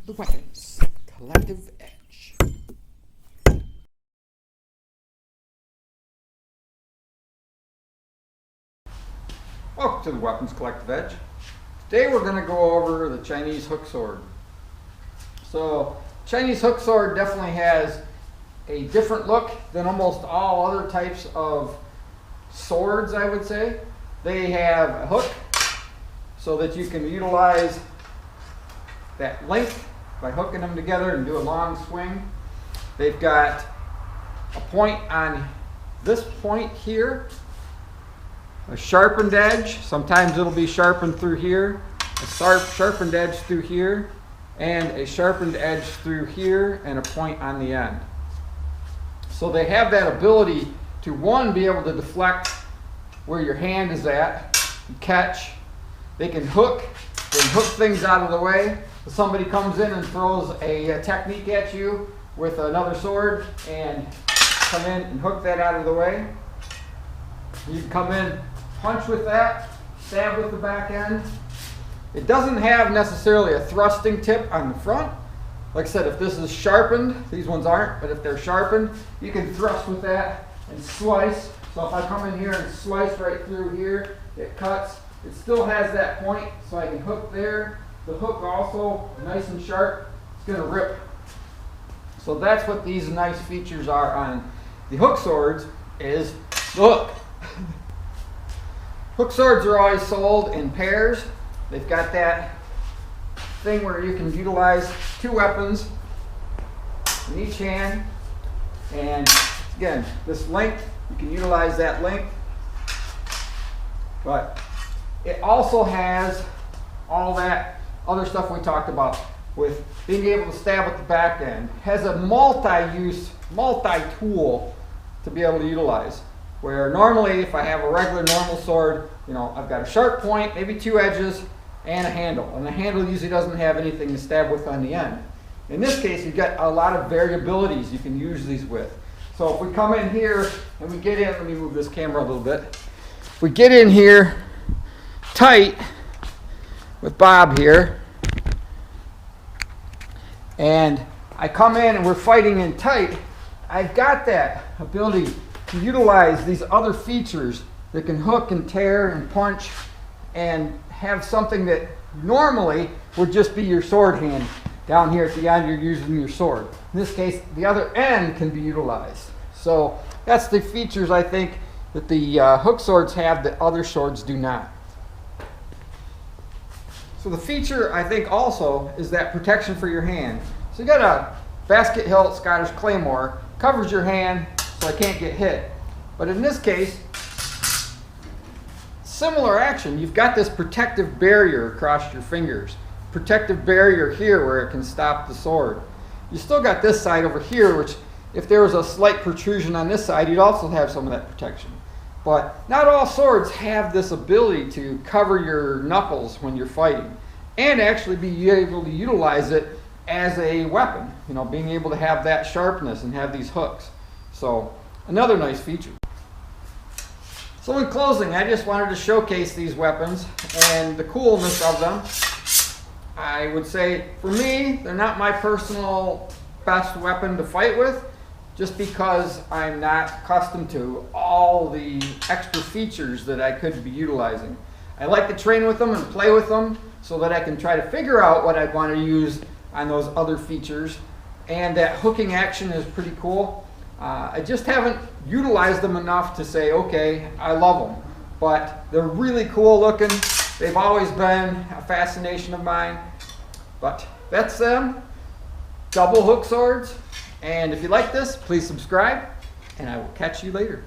the weapons, collective edge. Welcome to the Weapons Collective Edge. Today we're going to go over the Chinese hook sword. So, Chinese hook sword definitely has a different look than almost all other types of swords, I would say. They have a hook so that you can utilize that length by hooking them together and do a long swing. They've got a point on this point here, a sharpened edge. Sometimes it'll be sharpened through here, a sharpened edge through here, and a sharpened edge through here, and a point on the end. So they have that ability to, one, be able to deflect where your hand is at, catch. They can hook things out of the way. If somebody comes in and throws a technique at you with another sword and come in and hook that out of the way. You can come in, punch with that, stab with the back end. It doesn't have necessarily a thrusting tip on the front. Like I said, if this is sharpened, these ones aren't, but if they're sharpened, you can thrust with that and slice. So if I come in here and slice right through here, it cuts. It still has that point, so I can hook there. The hook also, nice and sharp, it's going to rip. So that's what these nice features are on the hook swords, is the hook. Hook swords are always sold in pairs. They've got that thing where you can utilize two weapons in each hand. And again, this length, you can utilize that length. But it also has all that other stuff we talked about with being able to stab at the back end. Has a multi-use, multi-tool to be able to utilize. Where normally if I have a regular normal sword, you know, I've got a sharp point, maybe two edges, and a handle. And the handle usually doesn't have anything to stab with on the end. In this case, you've got a lot of variabilities you can use these with. So if we come in here and we get in, let me move this camera a little bit. If we get in here tight with Bob here, and I come in and we're fighting in tight, I've got that ability to utilize these other features that can hook and tear and punch and have something that normally would just be your sword hand. Down here at the end, you're using your sword. In this case, the other end can be utilized. So that's the features I think that the hook swords have that other swords do not. So the feature I think also is that protection for your hand. So you got a basket hilt Scottish claymore, covers your hand so I can't get hit. But in this case, similar action. You've got this protective barrier across your fingers. Protective barrier here where it can stop the sword. You still got this side over here, which if there was a slight protrusion on this side, you'd also have some of that protection. But not all swords have this ability to cover your knuckles when you're fighting and actually be able to utilize it as a weapon. You know, being able to have that sharpness and have these hooks. So another nice feature. So in closing, I just wanted to showcase these weapons and the coolness of them. I would say, for me, they're not my personal best weapon to fight with, just because I'm not accustomed to all the extra features that I could be utilizing. I like to train with them and play with them so that I can try to figure out what I'd want to use on those other features. And that hooking action is pretty cool. I just haven't utilized them enough to say, okay, I love them. But they're really cool looking. They've always been a fascination of mine. But that's them. Double hook swords. And if you like this, please subscribe, and I will catch you later.